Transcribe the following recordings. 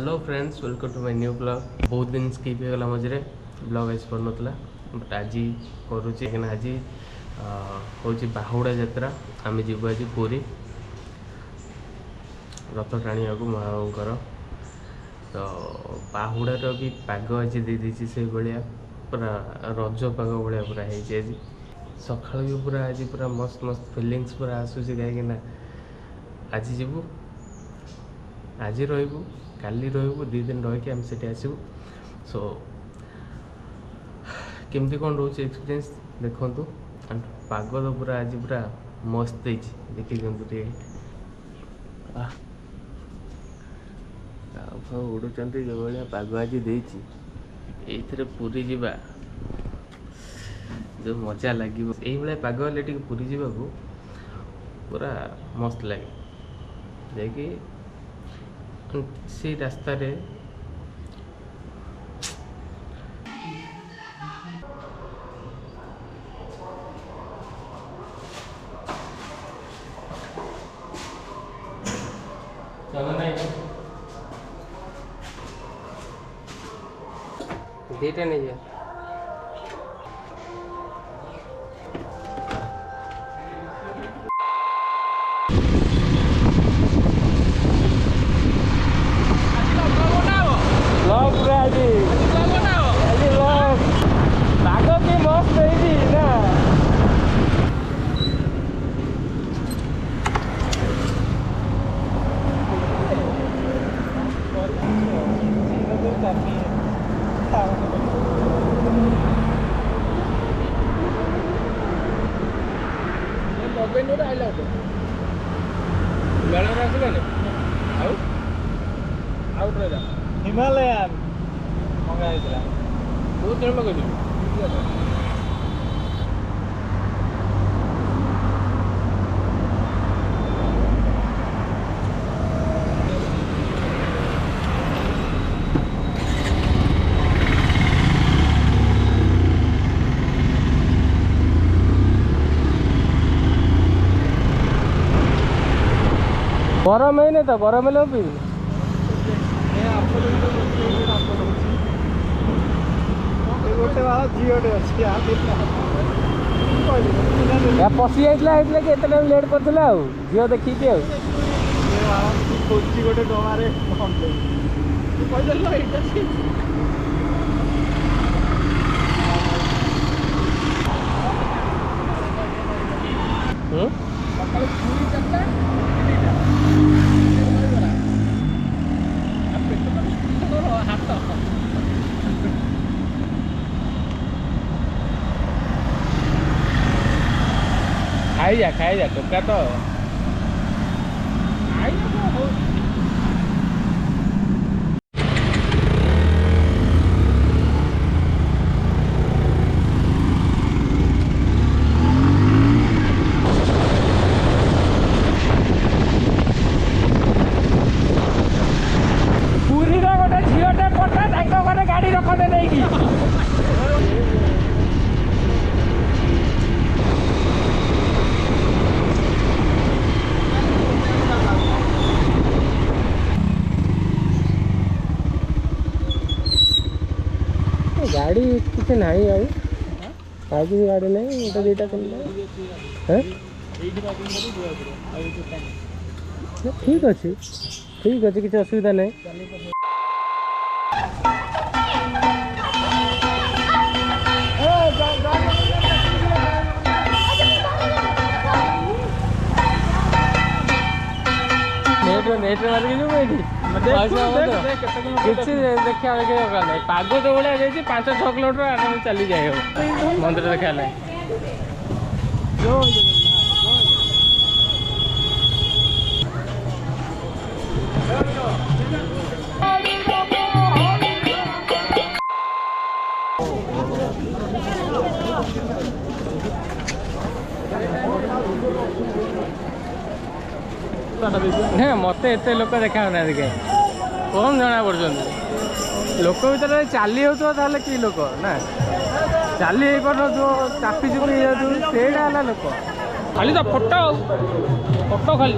Hello friends, welcome to my new blog. बहुत दिन skip होगा मझे ब्लॉग आज कर नाला बट आज करुँच आज हूँ बाहुड़ा यात्रा। आम जीव आज पुरी रथ टाणिया महांकर। तो बाहुड़ार भी पाग आज दे से भाया पूरा रज पाग भाया पूरा है। आज सकाल भी पूरा आज पूरा मस्त मस्त फिलिंग्स पूरा आसूसी कहीं आज जीवु आज रु काली रु 2 दिन रहीकि आम से आसबू। सो केमती कौन रोचे एक्सपीरियंस देखु। एंड पाग तो पूरा आज पूरा मस्त देखी दिखते उड़ुंट जो भाया पाग आज ये पूरी जावा जो मजा लगे ये पाग हेल्ले पूरी जावाक पूरा मस्त लगे जा से रास्ता रे दीटा नहीं है हिमालयन मंगाई बहुत जन लगे गरम है नहीं तो गरम है भी गोटे बाला झीटे अच्छी पशि जाइए कि एत टाइम लेट कर झील देखिए खोजी गोटे डबारे खाई जा टोका तो पूरी गोटे झीटे पटा गाड़ी रखते नहीं गाड़ी किसी ना आज गाड़ी नहीं गोटे दुटा ठीक अच्छे किसी असुविधा नहीं। नेट मारिक किसी देखा नहीं पाग जो भाया जाइए 5-6 किलोमीटर आराम चली जाए मंदिर देखा ना मत एत लोक देखा ना कौन जना पड़े लोक भर चली होता कि लोक ना चली पार चापी चुपी से लोक खाली तो फोटो फोटो खाली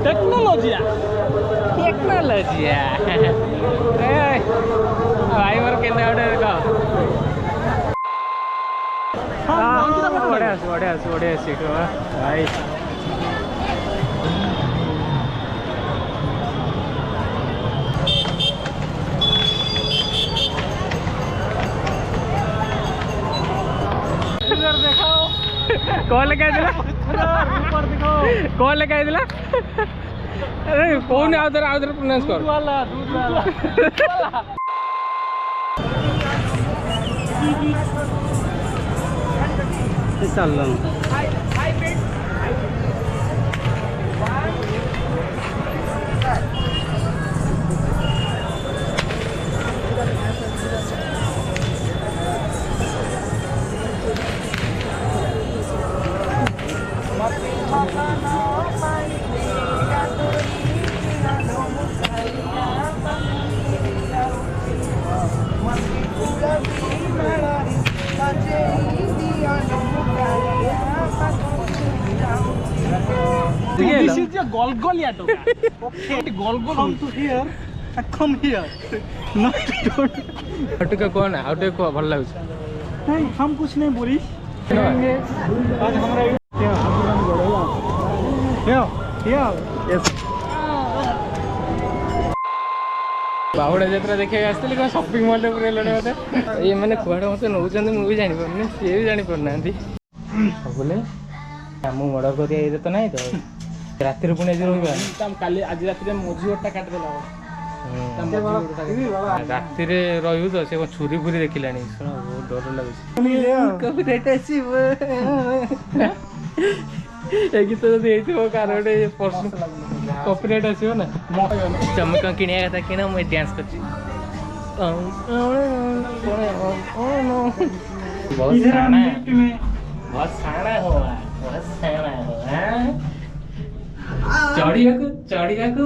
टेक्नोलॉजी लजिया भाई मोर के गोटे देख बढ़िया सीट भाई कौन लेके कौन लेके अरे कौन आउदर प्रोनाउंस कर दूध वाला This is your Golgolia toga. Okay, Golgol come to here. Come here. Not don't. आउटका कौन है आउटका को भल लागु नहीं हम कुछ नहीं बोली आज हमारा यस बाहुड़ा यात्रा देखा आसती कौन सपिंग मॉल मत ये मैंने कुआड़े मत नौ मुझे जानी पार्नी सी भी जानी पारना बोले ମୁଁ ମର୍ଡର କରିବା ଇଏ ତ ନାହିଁ ତ ରାତିରେ ପୁଣି ଆଜି ରହିବା କାଲି ଆଜି ରାତିରେ ମଝି ଗୋଟା କାଟିଦେଲା ରାତିରେ ରହିବୁ ତ ସେ କଣ ଛୁରୀ ଫୁରି ଦେଖିଲାଣି ବହୁତ ଡର ଲାଗୁଛି ଏ ଗୀତ ଯଦି ହେଇଥିବ କାର ଗୋଟେ କପିରାଇଟ୍ ଆସିବ ନା ତମେ କଣ କିଣିବା କଥା କିଣ ମୁଁ ଡ୍ୟାନ୍ସ କରୁଛି ବହୁତ ସାଣା ହୁଆ चढ़िया को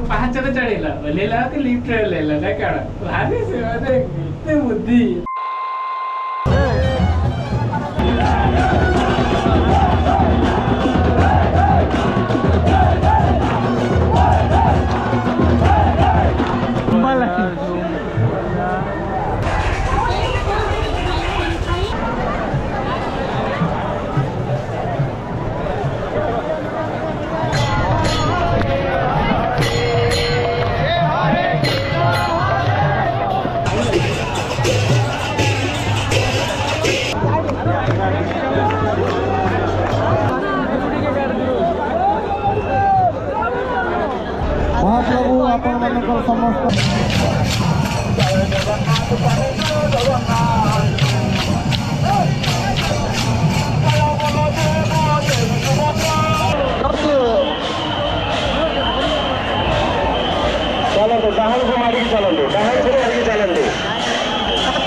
पाचर चढ़ेला ओलेला कि लिफ्ट रे लेला ना काण भारी से माने इतने बुद्धि महाप्रभु आपण मानकर समस्त चलते डाहन को मारी चलते डाहन को मारी चलते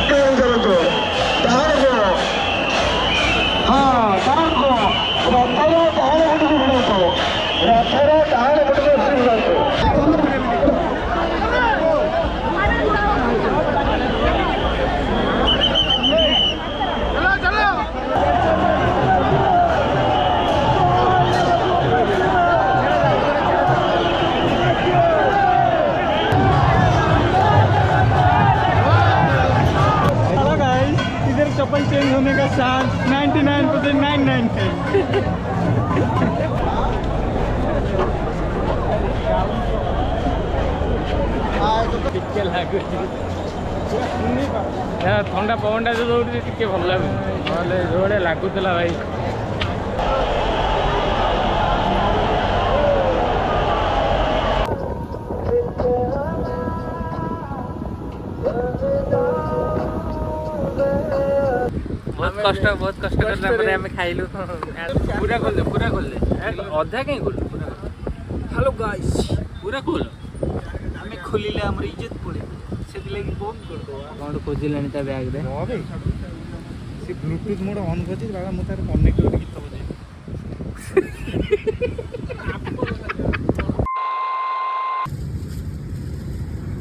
चलते डाहन को हाँ डाहन को रथरो डाहन को बुलातो रथरो डाहन को बुलातो चप्पल चेंज होने का चांस 99.99 है ठंडा पवनटा जो दौड़ी टे भल लगे जो लगुला भाई बहुत कष्ट करला हमें खाइलु पूरा खोल दे अधा कहीं खोल हेलो गाइस पूरा खोल हमें खोलिले हमर इज्जत पड़े से लगी बंद कर दो कौन खोजिलानी ता बैग रे से ब्लूटूथ मोड ऑन करछि बाबा मु तार कनेक्ट कर गीत बजे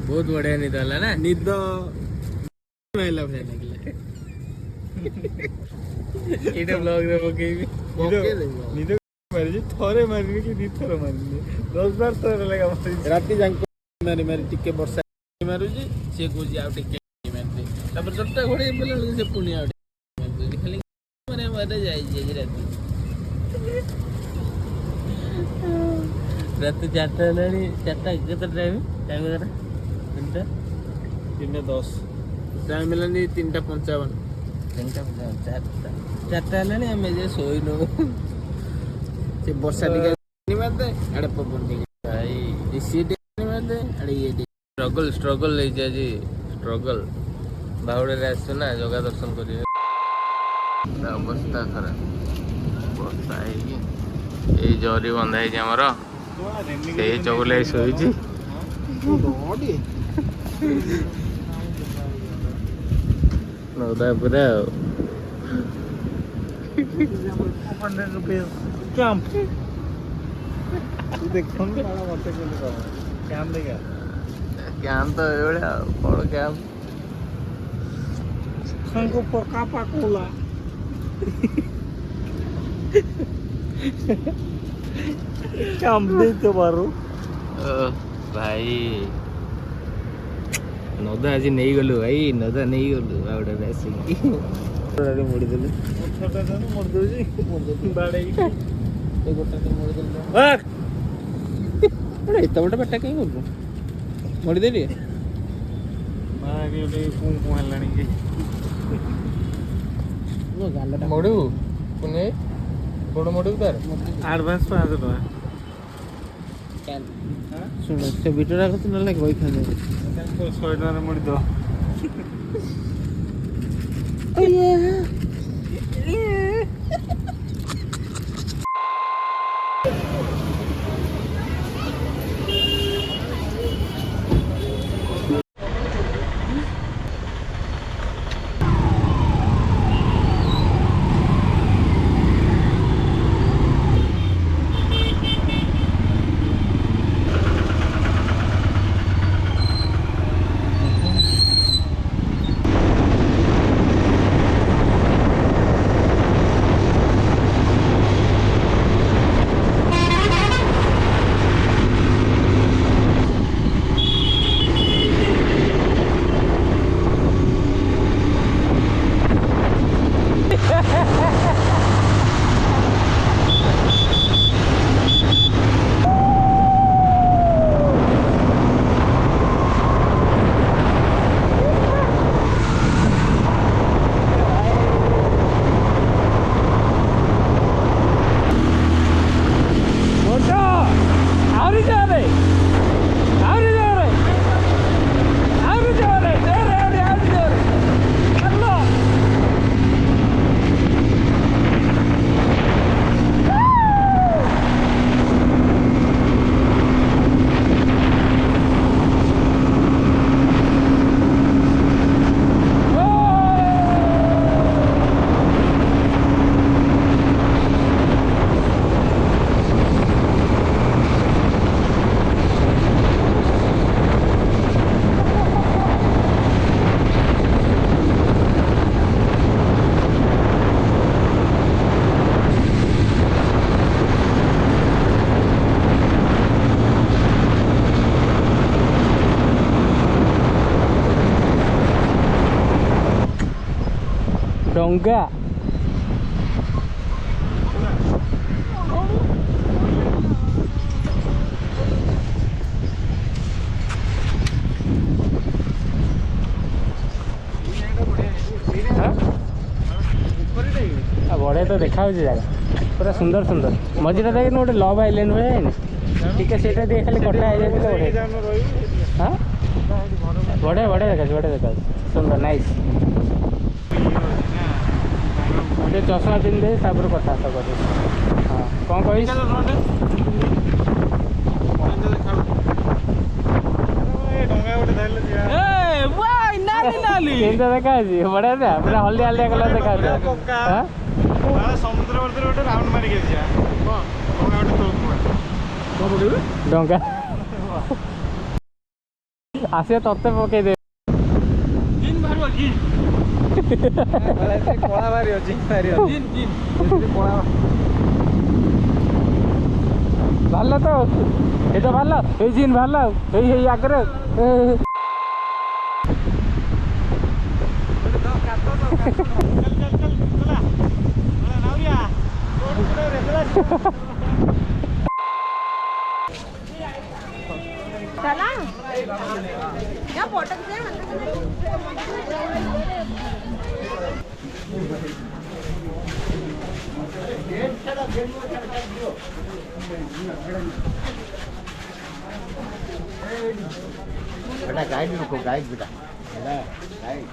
बहुत बढ़िया निद होला ना निद महिला भले लागला एटा ब्लॉग रे पकेबी निद मारि थरे मारि कि दी थर मारि 10 बार थरे लगा राती जांक मारी मारी टिके वर्षा मारुची सी कौच आउ टिके मारते चट्टा घोड़े बोला से पुणी आउ खाली मैंने मत जाइए रात रात 4टा हेलानी 4टा केते टाइम टाइम केते 3:10 टाइम हेलानी 3:55 4टा हेलानी आम जे शोन से वर्षा टिके मारते आड़े पवन टिके भाई सी मारते आड़े ये स्ट्रगल है जी स्ट्रगल बाहुड़े आस ना जगह दर्शन करेंगे अवस्था खराब वर्षा है जरी बंधा है आमर से चगुल शोची नौदा पूरा कैम तो ये बड़ कैम पका पाकोला काम देते बारो भाई नदा आज नहीं गलु भाई नदा नहीं गलु बाउडा आसिकी मुड़ी देले एत बड़ा बेटा कहीं बोलू मुड़ी देली मोड़ू पुणे बड़ मोड़ू तार एडवांस 500 टका सुन से भिडियो को तो ना कोई खाने 100 टका मुड़ी दो डोंगा बढ़िया तो देखा जगह पूरा सुंदर सुंदर मझीटा देख गोटे लव आइलैंड भाई ठीक है सीटा दिए खाली कटा है बढ़िया हाँ बढ़िया बढ़िया देखा सुंदर नाइस गोटे चषमा पिंधि दे कथा कर हाँ कौन कही देखा बढ़िया पूरा हल्दी हल्दिया कलर देखा समुद्र गोटे राउंड मारिक डंगा आसिया तत्ते पकई दे कला बारी अच्छी ବାହାରିଲା ତ ଏଇ ତ ବାହାରିଲା ଏଇ ଜିନ୍ ବାହାରିଲା ଆଉ ଏଇ ଆଗରେ चला या पोटक दे बेटा गाइड नको गाइड बेटा गाइड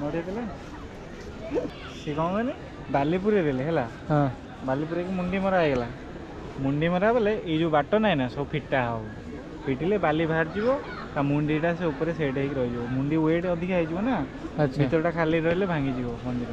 ମଡ଼େଇ ଦେଲେ ସେ କ'ଣ କହନି ବାଲି ପୁରେଇ ଦେଲେ ହେଲା ହଁ ବାଲି ପୁରେଇକି ମୁଣ୍ଡି ମରା ହେଇଗଲା ମୁଣ୍ଡି ମରା ବେଲେ ଏଇ ଯେଉଁ ବାଟ ନାହିଁ ନା ସବୁ ଫିଟା ହବ ପିଟିଲେ ବାଲି ବାହାରିଯିବ ତା ମୁଣ୍ଡିଟା ସେ ଉପରେ ସେଟ୍ ହେଇକି ରହିଯିବ ମୁଣ୍ଡି ୱେଟ୍ ଅଧିକା ହେଇଯିବ ନା ଆଚ୍ଛା ଭିତରଟା ଖାଲି ରହିଲେ ଭାଙ୍ଗିଯିବ ମନ୍ଦିର